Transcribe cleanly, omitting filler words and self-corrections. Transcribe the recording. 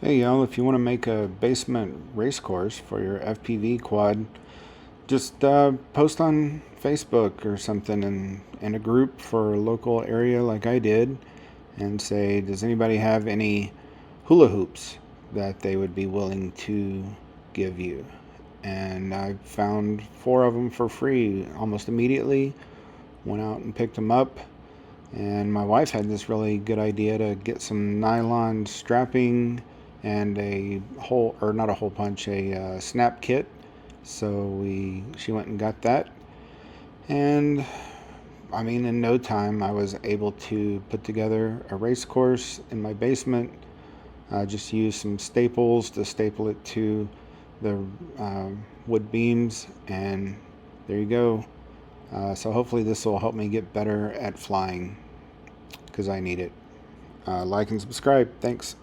Hey y'all, if you want to make a basement race course for your FPV quad, just post on Facebook or something in a group for a local area like I did and say, does anybody have any hula hoops that they would be willing to give you? And I found four of them for free almost immediately, went out and picked them up. And my wife had this really good idea to get some nylon strapping and a hole, or not a hole punch, a snap kit. So she went and got that. And I mean, in no time, I was able to put together a race course in my basement. I just used some staples to staple it to the wood beams, and there you go. So hopefully this will help me get better at flying because I need it. Like and subscribe. Thanks.